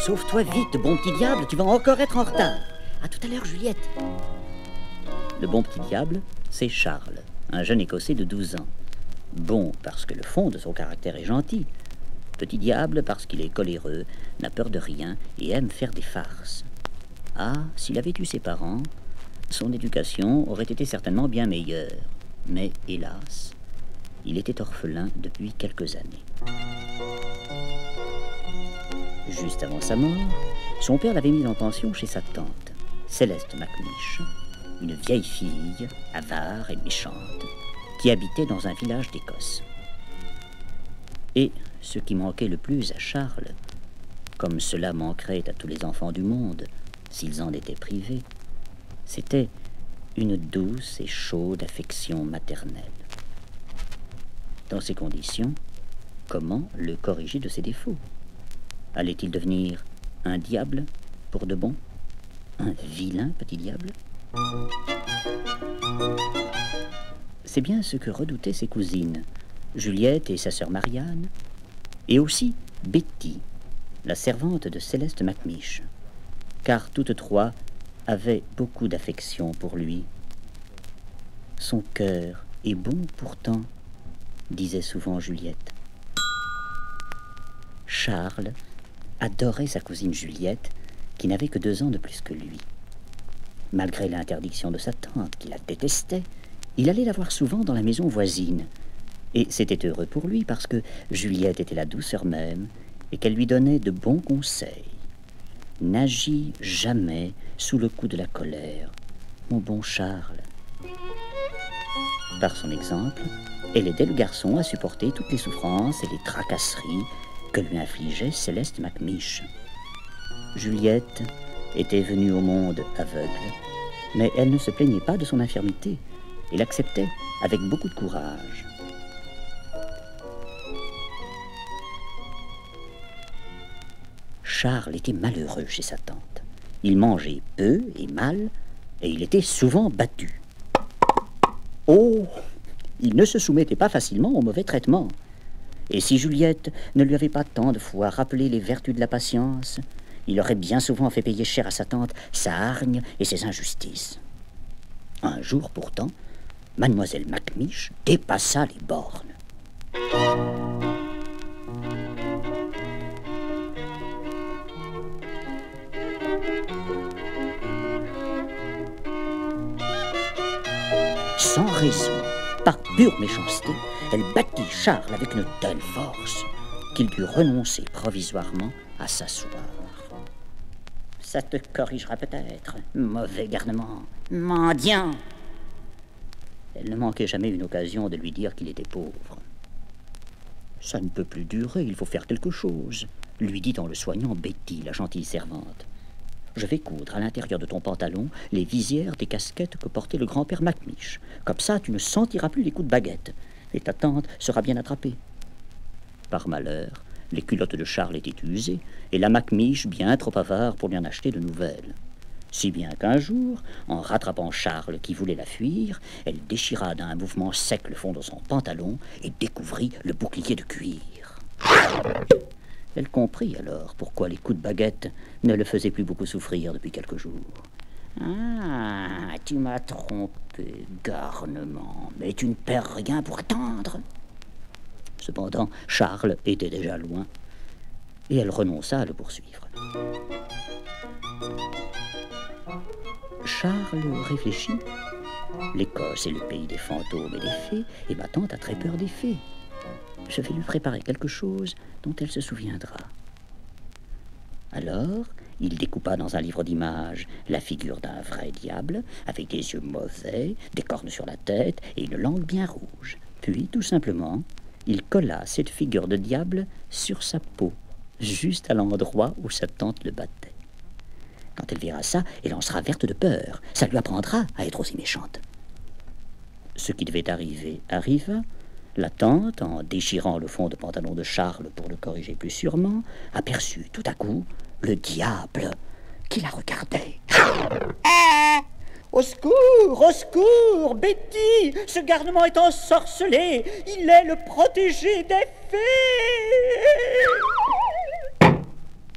Sauve-toi vite, bon petit diable, tu vas encore être en retard. À tout à l'heure, Juliette. Le bon petit diable, c'est Charles, un jeune Écossais de 12 ans. Bon parce que le fond de son caractère est gentil. Petit diable parce qu'il est coléreux, n'a peur de rien et aime faire des farces. Ah, s'il avait eu ses parents, son éducation aurait été certainement bien meilleure. Mais hélas, il était orphelin depuis quelques années. Juste avant sa mort, son père l'avait mis en pension chez sa tante, Céleste McNish, une vieille fille, avare et méchante, qui habitait dans un village d'Écosse. Et ce qui manquait le plus à Charles, comme cela manquerait à tous les enfants du monde, s'ils en étaient privés, c'était une douce et chaude affection maternelle. Dans ces conditions, comment le corriger de ses défauts? Allait-il devenir un diable pour de bon? Un vilain petit diable? C'est bien ce que redoutaient ses cousines, Juliette et sa sœur Marianne, et aussi Betty, la servante de Céleste McNish, car toutes trois avaient beaucoup d'affection pour lui. Son cœur est bon pourtant, disait souvent Juliette. Charles adorait sa cousine Juliette, qui n'avait que 2 ans de plus que lui. Malgré l'interdiction de sa tante, qui la détestait, il allait la voir souvent dans la maison voisine. Et c'était heureux pour lui, parce que Juliette était la douceur même, et qu'elle lui donnait de bons conseils. N'agis jamais sous le coup de la colère, mon bon Charles. Par son exemple, elle aidait le garçon à supporter toutes les souffrances et les tracasseries que lui infligeait Céleste McNish. Juliette était venue au monde aveugle, mais elle ne se plaignait pas de son infirmité et l'acceptait avec beaucoup de courage. Charles était malheureux chez sa tante. Il mangeait peu et mal, et il était souvent battu. Oh, il ne se soumettait pas facilement au mauvais traitement. Et si Juliette ne lui avait pas tant de fois rappelé les vertus de la patience, il aurait bien souvent fait payer cher à sa tante sa hargne et ses injustices. Un jour pourtant, mademoiselle McNish dépassa les bornes. Sans raison, par pure méchanceté, elle battit Charles avec une telle force qu'il dut renoncer provisoirement à s'asseoir. Ça te corrigera peut-être, mauvais garnement, mendiant. Elle ne manquait jamais une occasion de lui dire qu'il était pauvre. Ça ne peut plus durer, il faut faire quelque chose, lui dit en le soignant Betty, la gentille servante. Je vais coudre à l'intérieur de ton pantalon les visières des casquettes que portait le grand-père McNish. Comme ça, tu ne sentiras plus les coups de baguette, et ta tante sera bien attrapée. Par malheur, les culottes de Charles étaient usées, et la McNish bien trop avare pour lui en acheter de nouvelles. Si bien qu'un jour, en rattrapant Charles qui voulait la fuir, elle déchira d'un mouvement sec le fond de son pantalon et découvrit le bouclier de cuir. Elle comprit alors pourquoi les coups de baguette ne le faisaient plus beaucoup souffrir depuis quelques jours. « Ah, tu m'as trompé, garnement, mais tu ne perds rien pour attendre. » Cependant, Charles était déjà loin, et elle renonça à le poursuivre. Charles réfléchit. L'Écosse est le pays des fantômes et des fées, et ma tante a très peur des fées. Je vais lui préparer quelque chose dont elle se souviendra. Alors, il découpa dans un livre d'images la figure d'un vrai diable, avec des yeux mauvais, des cornes sur la tête et une langue bien rouge. Puis, tout simplement, il colla cette figure de diable sur sa peau, juste à l'endroit où sa tante le battait. Quand elle verra ça, elle en sera verte de peur. Ça lui apprendra à être aussi méchante. Ce qui devait arriver arriva. La tante, en déchirant le fond de pantalon de Charles pour le corriger plus sûrement, aperçut tout à coup le diable qui la regardait. Au secours, au secours, Betty, ce garnement est ensorcelé, il est le protégé des fées.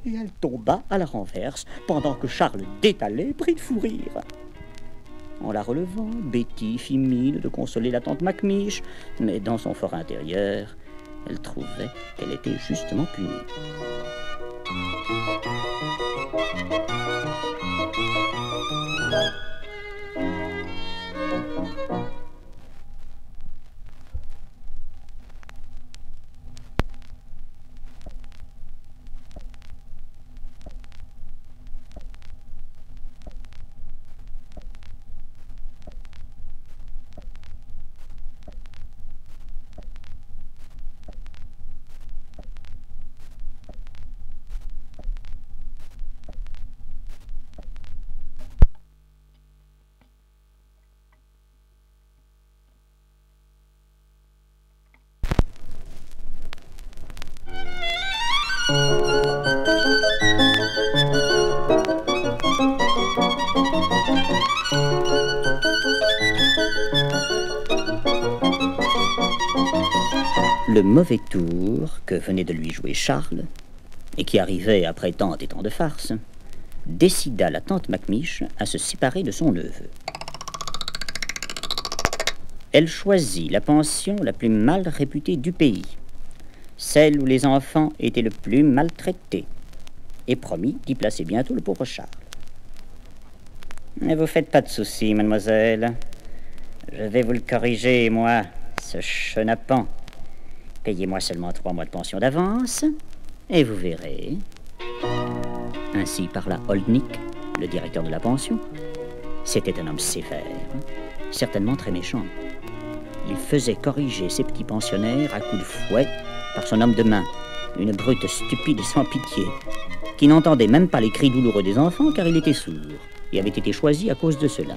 Et elle tomba à la renverse, pendant que Charles détalait, pris de fou rire. En la relevant, Betty fit mine de consoler la tante Macmiche, mais dans son fort intérieur, elle trouvait qu'elle était justement punie. Le mauvais tour que venait de lui jouer Charles, et qui arrivait après tant et tant de farces, décida la tante Macmiche à se séparer de son neveu. Elle choisit la pension la plus mal réputée du pays, celle où les enfants étaient le plus maltraités, et promit d'y placer bientôt le pauvre Charles. Ne vous faites pas de soucis, mademoiselle. Je vais vous le corriger, moi, ce chenapan. Payez-moi seulement 3 mois de pension d'avance, et vous verrez. Ainsi parla Oldnick, le directeur de la pension. C'était un homme sévère, certainement très méchant. Il faisait corriger ses petits pensionnaires à coups de fouet par son homme de main, une brute stupide et sans pitié, qui n'entendait même pas les cris douloureux des enfants car il était sourd, et avait été choisi à cause de cela.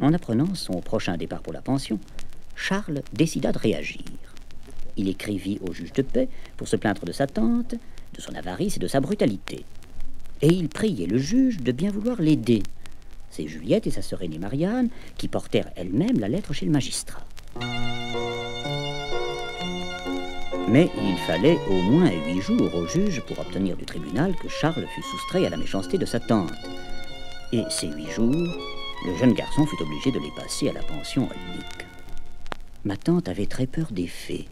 En apprenant son prochain départ pour la pension, Charles décida de réagir. Il écrivit au juge de paix pour se plaindre de sa tante, de son avarice et de sa brutalité. Et il priait le juge de bien vouloir l'aider. C'est Juliette et sa sœur aînée Marianne qui portèrent elles-mêmes la lettre chez le magistrat. Mais il fallait au moins 8 jours au juge pour obtenir du tribunal que Charles fût soustrait à la méchanceté de sa tante. Et ces 8 jours, le jeune garçon fut obligé de les passer à la pension Oldnick. Ma tante avait très peur des fées.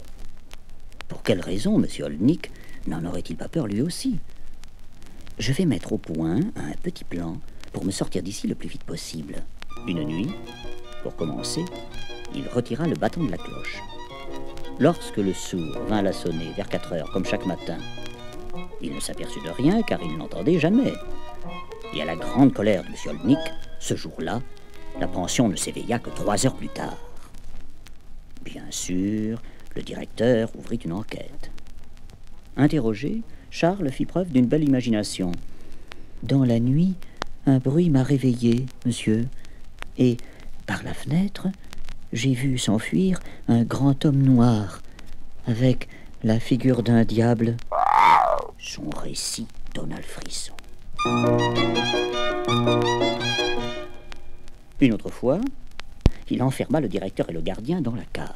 Pour quelle raison, M. Oldnick n'en aurait-il pas peur lui aussi? Je vais mettre au point un petit plan pour me sortir d'ici le plus vite possible. Une nuit, pour commencer, il retira le bâton de la cloche. Lorsque le sourd vint la sonner vers 4 heures, comme chaque matin, il ne s'aperçut de rien car il n'entendait jamais. Et à la grande colère de M. Oldnick, ce jour-là, la pension ne s'éveilla que 3 heures plus tard. Bien sûr, le directeur ouvrit une enquête. Interrogé, Charles fit preuve d'une belle imagination. Dans la nuit, un bruit m'a réveillé, monsieur, et par la fenêtre, j'ai vu s'enfuir un grand homme noir, avec la figure d'un diable. Son récit donna le frisson. Une autre fois, il enferma le directeur et le gardien dans la cave.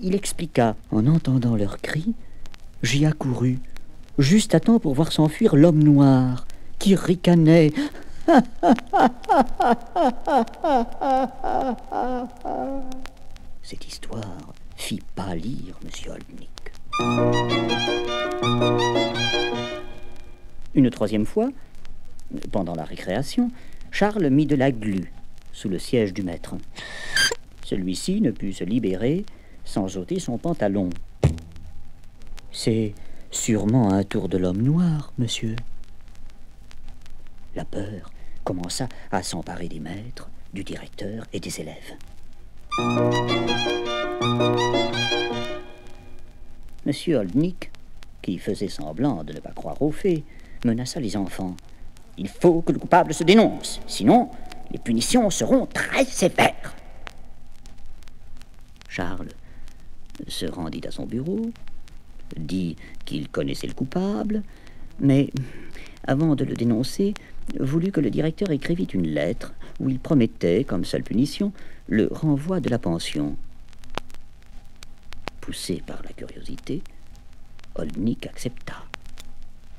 Il expliqua, en entendant leurs cris, j'y accourus, juste à temps pour voir s'enfuir l'homme noir, qui ricanait. Cette histoire fit pâlir M. Oldnick. Une troisième fois, pendant la récréation, Charles mit de la glu sous le siège du maître. Celui-ci ne put se libérer sans ôter son pantalon. C'est sûrement un tour de l'homme noir, monsieur. La peur commença à s'emparer des maîtres, du directeur et des élèves. Monsieur Oldnick, qui faisait semblant de ne pas croire aux fées, menaça les enfants. Il faut que le coupable se dénonce, sinon les punitions seront très sévères. Charles se rendit à son bureau, dit qu'il connaissait le coupable, mais avant de le dénoncer, voulut que le directeur écrivît une lettre où il promettait, comme seule punition, le renvoi de la pension. Poussé par la curiosité, Olnik accepta,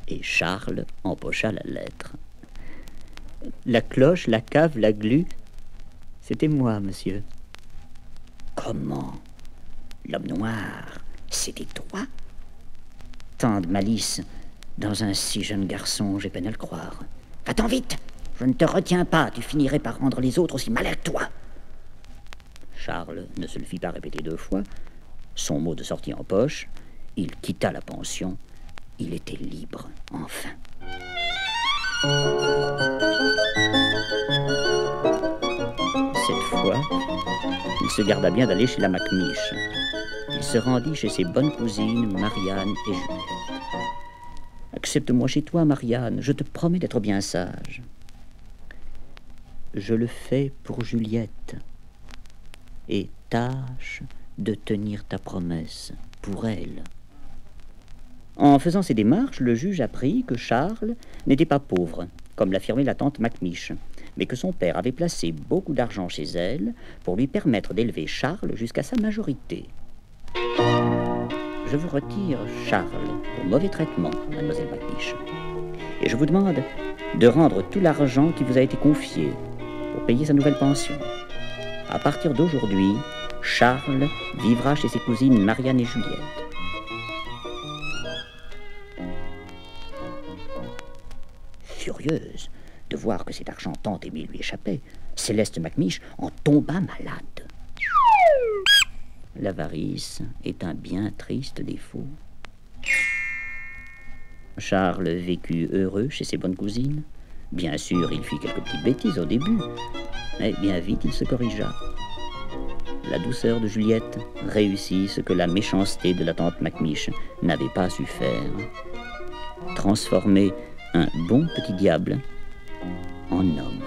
et Charles empocha la lettre. La cloche, la cave, la glu, c'était moi, monsieur. Comment? L'homme noir, c'était toi? Tant de malice dans un si jeune garçon, j'ai peine à le croire. Va-t'en vite! Je ne te retiens pas, tu finirais par rendre les autres aussi malins que toi. Charles ne se le fit pas répéter 2 fois. Son mot de sortie en poche, il quitta la pension. Il était libre, enfin. Cette fois, il se garda bien d'aller chez la Macmiche. Il se rendit chez ses bonnes cousines, Marianne et Juliette. « Accepte-moi chez toi, Marianne, je te promets d'être bien sage. »« Je le fais pour Juliette. Et tâche de tenir ta promesse pour elle. » En faisant ces démarches, le juge apprit que Charles n'était pas pauvre, comme l'affirmait la tante Macmiche, mais que son père avait placé beaucoup d'argent chez elle pour lui permettre d'élever Charles jusqu'à sa majorité. Je vous retire Charles pour mauvais traitement, mademoiselle Macmiche, et je vous demande de rendre tout l'argent qui vous a été confié pour payer sa nouvelle pension. À partir d'aujourd'hui, Charles vivra chez ses cousines Marianne et Juliette. Furieuse de voir que cet argent tant aimé lui échappait, Céleste Macmiche en tomba malade. L'avarice est un bien triste défaut. Charles vécut heureux chez ses bonnes cousines. Bien sûr, il fit quelques petites bêtises au début, mais bien vite il se corrigea. La douceur de Juliette réussit ce que la méchanceté de la tante Macmiche n'avait pas su faire. Transformer un bon petit diable en homme.